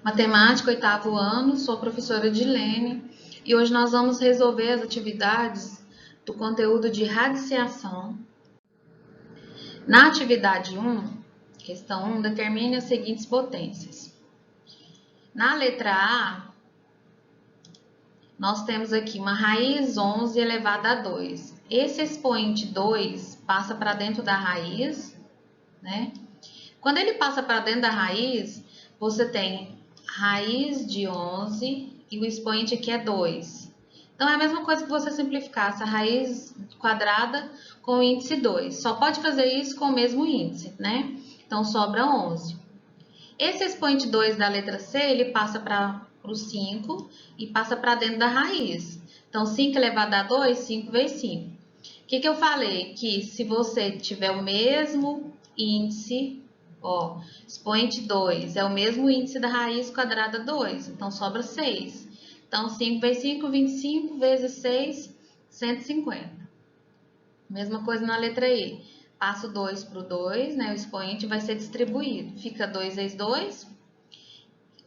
Matemática, oitavo ano, sou professora Edilene e hoje nós vamos resolver as atividades do conteúdo de radiciação. Na atividade 1, questão 1, determine as seguintes potências. Na letra A, nós temos aqui uma raiz 11 elevada a 2. Esse expoente 2 passa para dentro da raiz, né? Quando ele passa para dentro da raiz, você tem raiz de 11 e o expoente aqui é 2. Então, é a mesma coisa que você simplificar essa raiz quadrada com o índice 2. Só pode fazer isso com o mesmo índice, né? Então, sobra 11. Esse expoente 2 da letra C, ele passa para o 5 e passa para dentro da raiz. Então, 5 elevado a 2, 5 vezes 5. O que eu falei? Que se você tiver o mesmo índice, ó, expoente 2 é o mesmo índice da raiz quadrada 2, então sobra 6. Então, 5 vezes 5, 25 vezes 6, 150. Mesma coisa na letra E. Passo 2 para o 2, né? O expoente vai ser distribuído. Fica 2 vezes 2.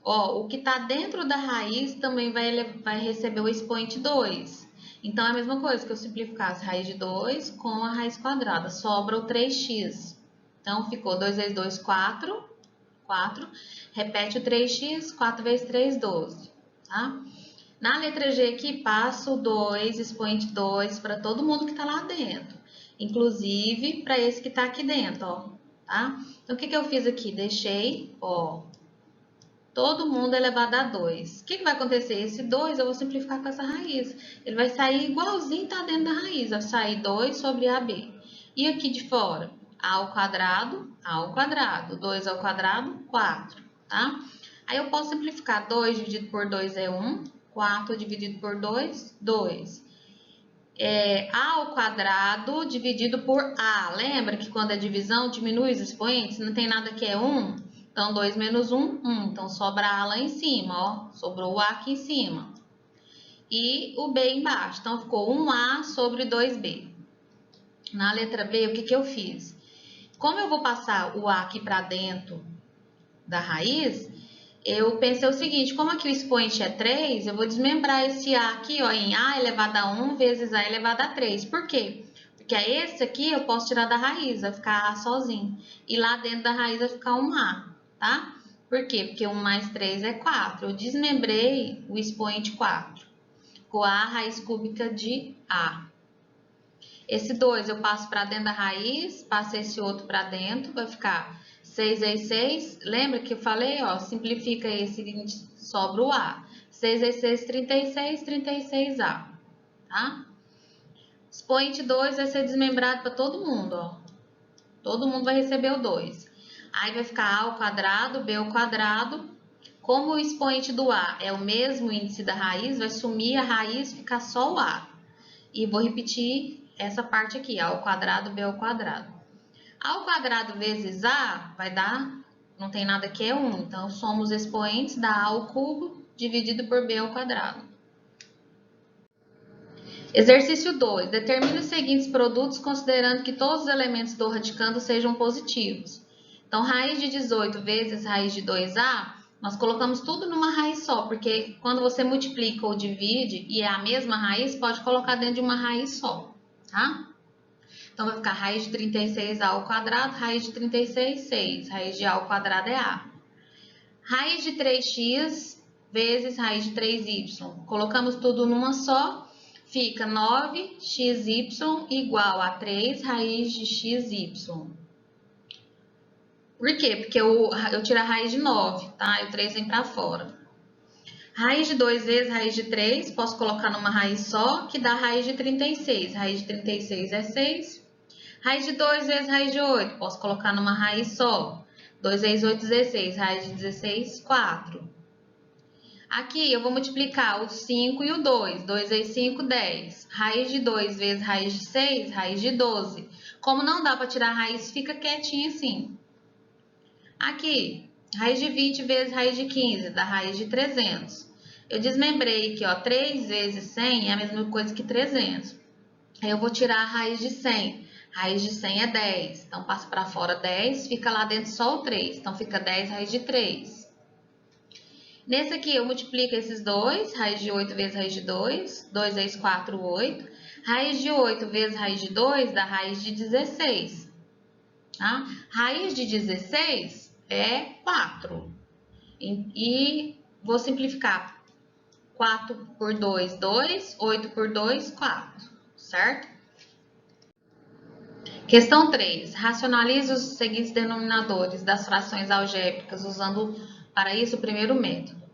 Ó, o que está dentro da raiz também vai receber o expoente 2. Então, é a mesma coisa que eu simplificasse a raiz de 2 com a raiz quadrada. Sobra o 3x. Então, ficou 2 vezes 2, 4. 4. Repete o 3x, 4 vezes 3, 12. Tá? Na letra G aqui, passo o 2, expoente 2 para todo mundo que está lá dentro. Inclusive, para esse que está aqui dentro, ó. Tá? Então, o que eu fiz aqui? Deixei, ó, todo mundo elevado a 2. O que vai acontecer? Esse 2 eu vou simplificar com essa raiz. Ele vai sair igualzinho tá dentro da raiz. Vai sair 2 sobre AB. E aqui de fora? A ao quadrado, 2 ao quadrado, 4. Tá? Aí eu posso simplificar. 2 dividido por 2 é 1. 4 dividido por 2, 2. A ao quadrado dividido por A. Lembra que quando é divisão, diminui os expoentes? Não tem nada que é 1. Então, 2 menos 1, 1. Então, sobra A lá em cima, ó. Sobrou o A aqui em cima. E o B embaixo. Então, ficou 1A sobre 2B. Na letra B, o que eu fiz? Como eu vou passar o A aqui para dentro da raiz, eu pensei o seguinte, como aqui o expoente é 3, eu vou desmembrar esse A aqui, ó, em A elevado a 1 vezes A elevado a 3. Por quê? Porque esse aqui eu posso tirar da raiz, vai ficar A sozinho. E lá dentro da raiz vai ficar um A, tá? Por quê? Porque 1 mais 3 é 4. Eu desmembrei o expoente 4. Com A raiz cúbica de A. Esse 2 eu passo para dentro da raiz, passo esse outro para dentro, vai ficar 6 vezes 6. Lembra que eu falei, ó, simplifica esse, sobra o A. 6 vezes 6, 36, 36A, tá? Expoente 2 vai ser desmembrado para todo mundo, ó. Todo mundo vai receber o 2. Aí vai ficar A ao quadrado, B ao quadrado. Como o expoente do A é o mesmo índice da raiz, vai sumir a raiz, ficar só o A. E vou repetir essa parte aqui, A ao quadrado, B ao quadrado. A ao quadrado vezes A vai dar, não tem nada que é 1. Então, somos expoentes da A ao cubo dividido por B ao quadrado. Exercício 2. Determine os seguintes produtos considerando que todos os elementos do radicando sejam positivos. Então, raiz de 18 vezes raiz de 2A, nós colocamos tudo numa raiz só, porque quando você multiplica ou divide e é a mesma raiz, pode colocar dentro de uma raiz só, tá? Então, vai ficar raiz de 36A ao quadrado, raiz de 36, 6. Raiz de A ao quadrado é A. Raiz de 3x vezes raiz de 3y. Colocamos tudo numa só, fica 9xy igual a 3 raiz de xy. Por quê? Porque eu tiro a raiz de 9, tá? E o 3 vem para fora. Raiz de 2 vezes raiz de 3, posso colocar numa raiz só, que dá raiz de 36. Raiz de 36 é 6. Raiz de 2 vezes raiz de 8, posso colocar numa raiz só. 2 vezes 8, 16. Raiz de 16, 4. Aqui eu vou multiplicar o 5 e o 2. 2 vezes 5, 10. Raiz de 2 vezes raiz de 6, raiz de 12. Como não dá para tirar a raiz, fica quietinho assim. Aqui, raiz de 20 vezes raiz de 15, dá raiz de 300. Eu desmembrei aqui, ó, 3 vezes 100 é a mesma coisa que 300. Aí eu vou tirar a raiz de 100. Raiz de 100 é 10. Então, passo para fora 10, fica lá dentro só o 3. Então, fica 10 raiz de 3. Nesse aqui, eu multiplico esses dois, raiz de 8 vezes raiz de 2, 2 vezes 4, 8. Raiz de 8 vezes raiz de 2 dá raiz de 16. Tá? Raiz de 16 é 4. E vou simplificar. 4 por 2, 2. 8 por 2, 4. Certo? Questão 3. Racionalize os seguintes denominadores das frações algébricas usando para isso o primeiro método.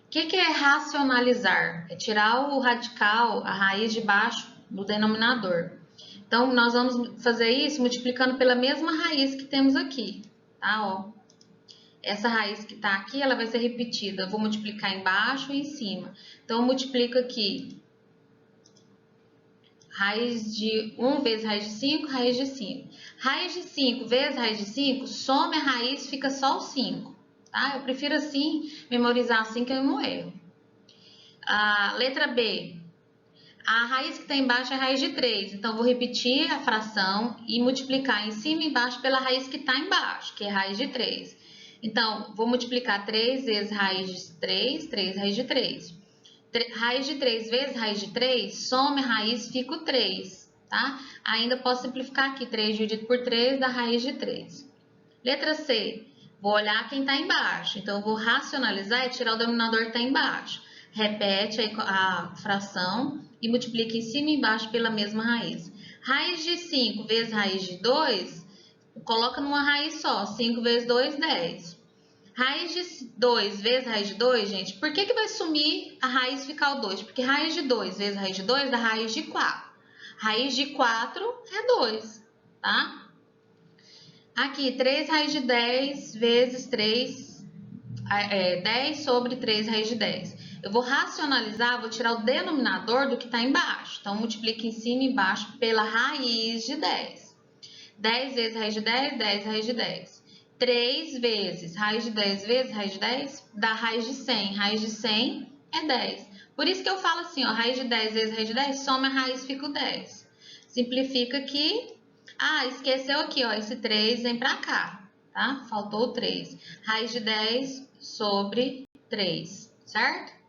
O que é racionalizar? É tirar o radical, a raiz de baixo do denominador. Então, nós vamos fazer isso multiplicando pela mesma raiz que temos aqui, tá? Ó, essa raiz que está aqui, ela vai ser repetida. Eu vou multiplicar embaixo e em cima. Então, eu multiplico aqui raiz de 1 vezes raiz de 5, raiz de 5. Raiz de 5 vezes raiz de 5, some a raiz, fica só o 5. Tá? Eu prefiro assim, memorizar assim que eu não erro. A letra B. A raiz que está embaixo é a raiz de 3. Então, vou repetir a fração e multiplicar em cima e embaixo pela raiz que está embaixo, que é a raiz de 3. Então, vou multiplicar 3 vezes raiz de 3, 3 raiz de 3. Raiz de 3 vezes raiz de 3, some a raiz, fica o 3, tá? Ainda posso simplificar aqui, 3 dividido por 3 dá raiz de 3. Letra C, vou olhar quem está embaixo. Então, eu vou racionalizar e tirar o denominador que está embaixo. Repete a fração e multiplica em cima e embaixo pela mesma raiz. Raiz de 5 vezes raiz de 2, coloca numa raiz só. 5 vezes 2, 10. Raiz de 2 vezes raiz de 2, gente, por que vai sumir a raiz e ficar o 2? Porque raiz de 2 vezes raiz de 2 dá raiz de 4. Raiz de 4 é 2, tá? Aqui, 3 raiz de 10 vezes 3, 10 sobre 3 raiz de 10. Eu vou racionalizar, vou tirar o denominador do que está embaixo. Então, multiplica em cima e embaixo pela raiz de 10. 10 vezes raiz de 10, 10 raiz de 10. 3 vezes raiz de 10 vezes raiz de 10 dá raiz de 100. Raiz de 100 é 10. Por isso que eu falo assim, ó, raiz de 10 vezes raiz de 10, soma a raiz, fica o 10. Simplifica aqui. Ah, esqueceu aqui, ó, esse 3 vem pra cá, tá? Faltou o 3. Raiz de 10 sobre 3, certo?